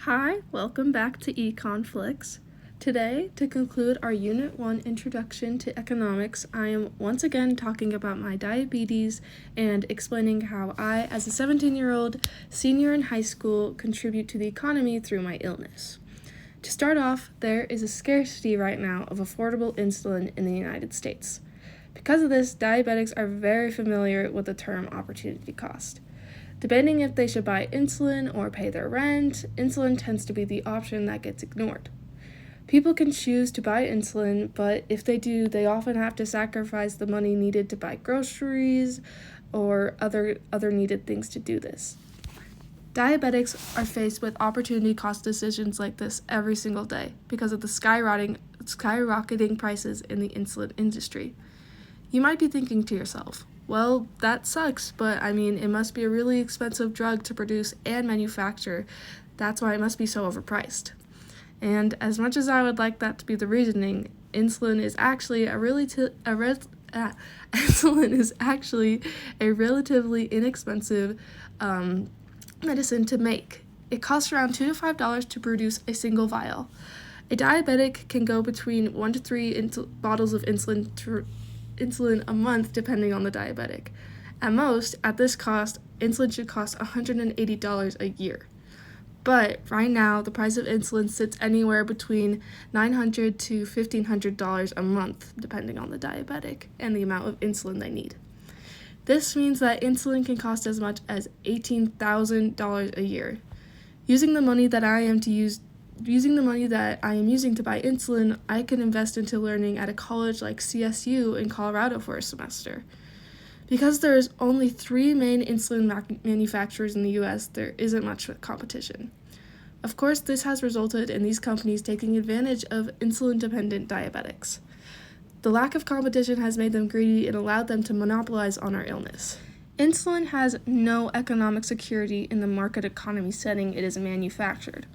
Hi, welcome back to Econflix. Today, to conclude our Unit 1 Introduction to Economics, I am once again talking about my diabetes and explaining how I, as a 17-year-old senior in high school, contribute to the economy through my illness. To start off, there is a scarcity right now of affordable insulin in the United States. Because of this, diabetics are very familiar with the term opportunity cost. Debating if they should buy insulin or pay their rent, insulin tends to be the option that gets ignored. People can choose to buy insulin, but if they do, they often have to sacrifice the money needed to buy groceries or other needed things to do this. Diabetics are faced with opportunity cost decisions like this every single day because of the skyrocketing prices in the insulin industry. You might be thinking to yourself, well, that sucks, but it must be a really expensive drug to produce and manufacture. That's why it must be so overpriced. And as much as I would like that to be the reasoning, insulin is actually a relatively inexpensive medicine to make. It costs around $2 to $5 to produce a single vial. A diabetic can go between 1 to 3 bottles of insulin a month, depending on the diabetic. At most, at this cost, insulin should cost $180 a year. But right now, the price of insulin sits anywhere between $900 to $1,500 a month, depending on the diabetic and the amount of insulin they need. This means that insulin can cost as much as $18,000 a year. Using the money that I am using to buy insulin, I can invest into learning at a college like CSU in Colorado for a semester. Because there is only 3 main insulin manufacturers in the U.S., there isn't much competition. Of course, this has resulted in these companies taking advantage of insulin-dependent diabetics. The lack of competition has made them greedy and allowed them to monopolize on our illness. Insulin has no economic security in the market economy setting it is manufactured.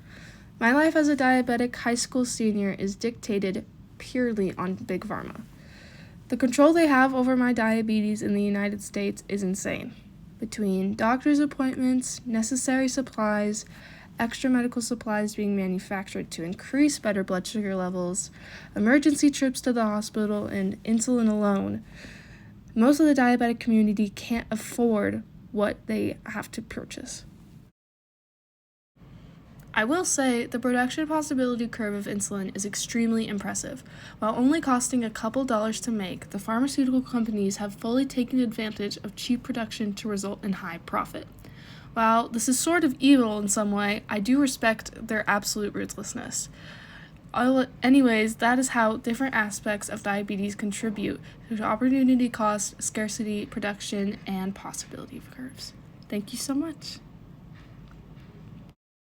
My life as a diabetic high school senior is dictated purely on Big Pharma. The control they have over my diabetes in the United States is insane. Between doctor's appointments, necessary supplies, extra medical supplies being manufactured to increase better blood sugar levels, emergency trips to the hospital, and insulin alone, most of the diabetic community can't afford what they have to purchase. I will say the production possibility curve of insulin is extremely impressive. While only costing a couple dollars to make, the pharmaceutical companies have fully taken advantage of cheap production to result in high profit. While this is sort of evil in some way, I do respect their absolute ruthlessness. Anyways, that is how different aspects of diabetes contribute to opportunity cost, scarcity, production, and possibility curves. Thank you so much.